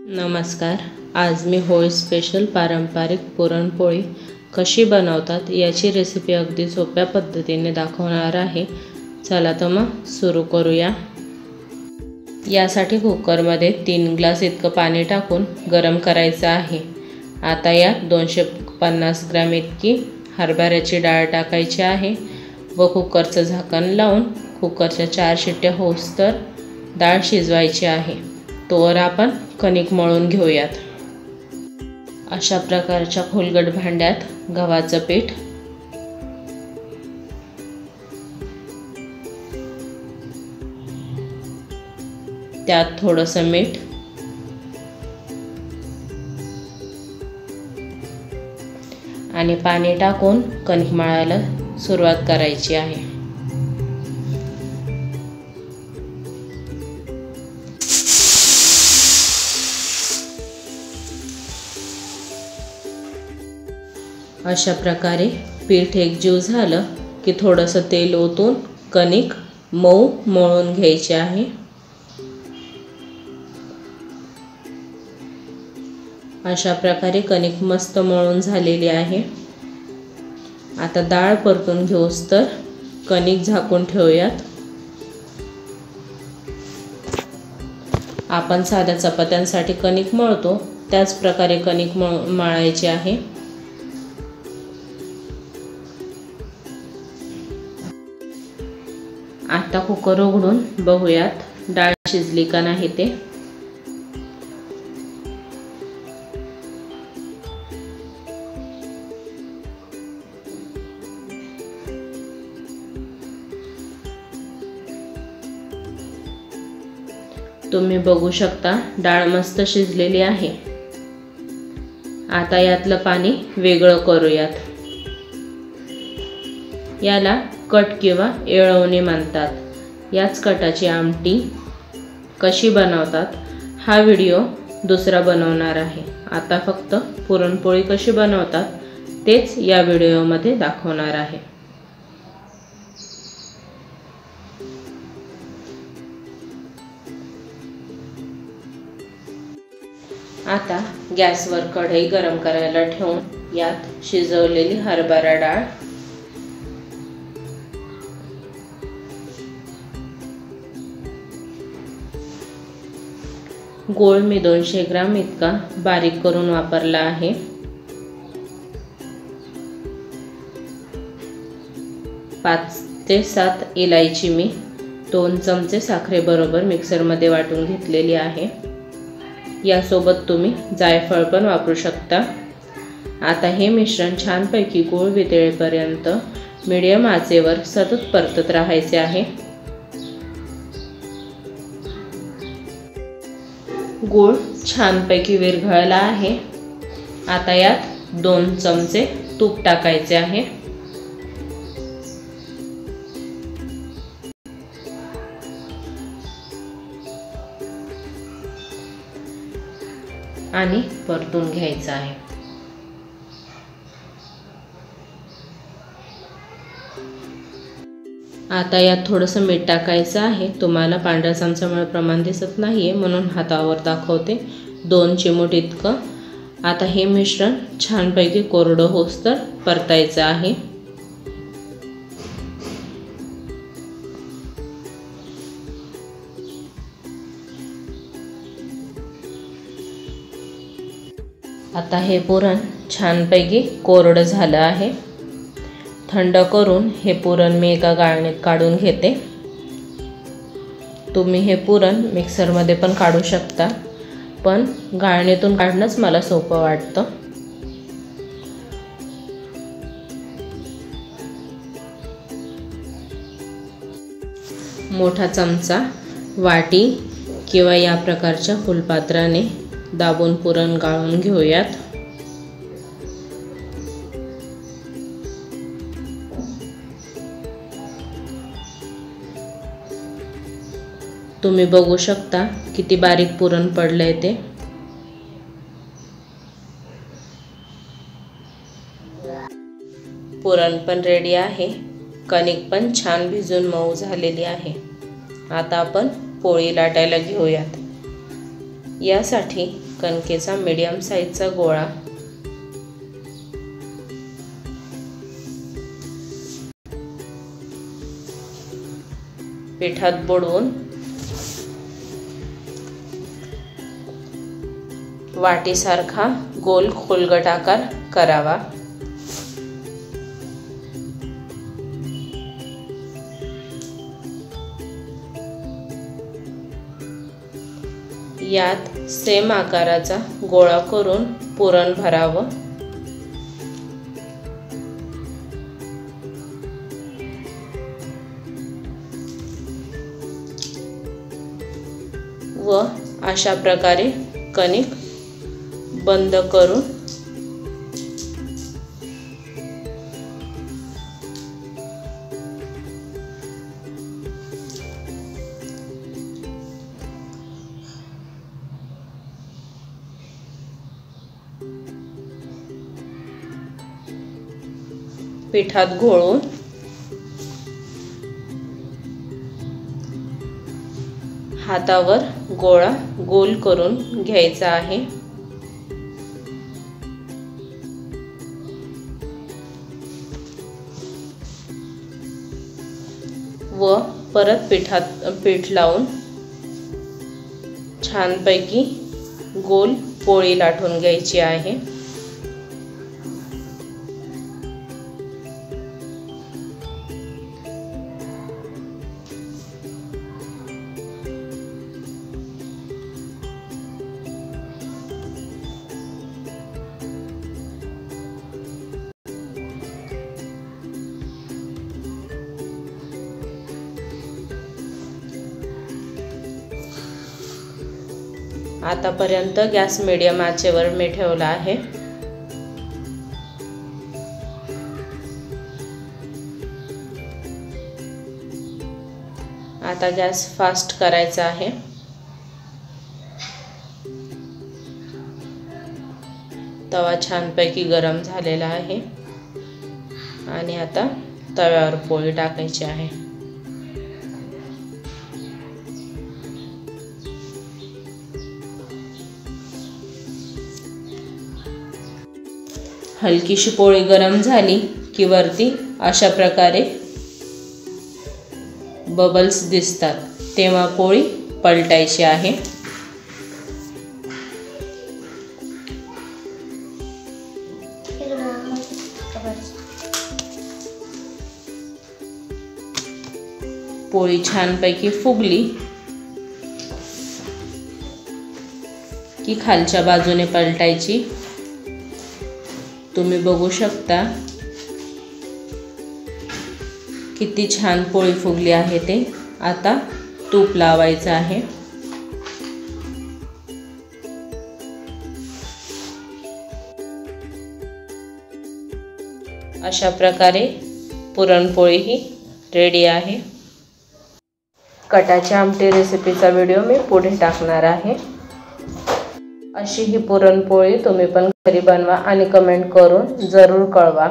नमस्कार. आज मी होळी स्पेशल पारंपरिक पुरणपोळी कशी बनवतात याची रेसिपी अगदी सोप्या पद्धतीने दाखवणार आहे. चला तर मग सुरू करूया. यासाठी कुकरमध्ये 3 ग्लास इतकं पाणी टाकून गरम करायचं आहे. आता यात 250 ग्रॅम इतकी हरभऱ्याची डाळ टाकायची आहे व कुकरचं झाकण लावून कुकरच्या 4 शिट्ट्या होईस्तोवर डाळ शिजवायची आहे. तोवर आपण कणिक मळून घेऊयात. अशा प्रकारच्या खोलगट भांड्यात गव्हाचं पीठ, त्यात थोडंसं मीठ, आणि पाणी टाकून कणिक मळायला सुरुवात करायची आहे. अशा प्रकारे पीठ एकजीव झालं की थोडंसं तेल ओतून कणिक मऊ मळून घ्यायचे आहे. अशा प्रकारे कणिक मस्त मळून झालेली आहे. आता डाळ परतून घेऊस तर कणिक झाकून ठेवूयात. आपण साध्या चपात्यांसाठी कणिक मळतो त्याच प्रकारे कणिक मळायचे आहे. आता कुकर उघडून बघूयात डाळ शिजली का नाही ते. तुम्ही बघू शकता डाळ मस्त शिजलेली आहे. आता यातलं पाणी वेगळं करूयात. याला कट किंवा येळवणी म्हणतात. याच कटाची आमटी कशी बनवतात हा व्हिडिओ दुसरा बनवणार आहे. आता फक्त पुरणपोळी कशी बनवतात तेच या व्हिडिओमध्ये दाखवणार आहे. आता गॅसवर कढई गरम करायला ठेवून यात शिजवलेली हरभरा डाळ, गूळ मी 200 ग्रॅम इतका बारीक करून वापरला आहे. पाच ते 7 इलायची मी 2 चमचे साखरेबरोबर मिक्सरमध्ये वाटून घेतलेली आहे. यासोबत तुम्ही जायफळ पण वापरू शकता. आता हे मिश्रण छानपैकी गूळ वितळेपर्यंत मीडियम आचेवर सतत परतत राहायचे आहे. गूळ छानपैकी विरघळला आहे. आता यात 2 चमचे तूप टाकायचे आहे. आणि परतून घ्यायचं आहे. आता यात थोडंसं मीठ टाकायचं आहे. तुम्हाला पांढऱ्या चमच्यामुळे प्रमाण दिसत नाहीये म्हणून हातावर दाखवते. 2 चिमूट इतकं. आता हे मिश्रण छानपैकी कोरडं होईस्तोवर परतायचं आहे. आता हे पुरण छानपैकी कोरडं झालं आहे. थंड करून हे पुरण मी एका गाळणीत काढून घेते. तुम्ही हे पुरण मिक्सरमध्ये पण काढू शकता, पण गाळणीतून काढणंच मला सोपं वाटतं. मोठा चमचा, वाटी किंवा या प्रकारच्या फुलपात्राने दाबून पुरण गाळून घेऊयात. तुम्ही बघू शकता किती बारीक पुरण पडलंय ते. पुरण पण रेडी आहे. कणिक पण छान भिजून मऊ झालेली आहे. आता आपण पोळी लाटायला घेऊयात. यासाठी कणकेचा मीडियम साईजचा गोळा पिठात बुडवून वाटीसारखा गोल खोलगट आकार करावा। यात सेम आकाराचा गोळा करून पुरण भरावं। व अशा प्रकारे कणिक बंद करून पिठात घोळून हातावर गोळा गोल करून घ्यायचा आहे। व परत पीठ लावून छानपैकी गोल पोळी लाटून घ्यायची आहे। आतापर्यंत गॅस मीडियम आचेवर मी ठेवला आहे। आता गॅस फास्ट करायचा आहे। तवा छानपैकी गरम झालेला आहे आणि आता तव्यावर पोळी टाकायची आहे। हलकीशी पोळी गरम झाली की वरती अशा प्रकारे बबल्स दिसतात, तेव्हा पोळी पलटायची आहे। पोळी छानपैकी फुगली की खालच्या बाजूने पलटायची। तुम्ही बघू शकता किती छान पोळी फुगली आहे ते। आता तूप लावायचं आहे। अशा प्रकारे पुरणपोळी ही रेडी आहे। कटाची आमटी रेसिपीचा व्हिडिओ मी पुढे टाकणार आहे। अशी ही पुरणपोळी तुम्ही पण घरी बनवा आणि कमेंट करून जरूर कळवा।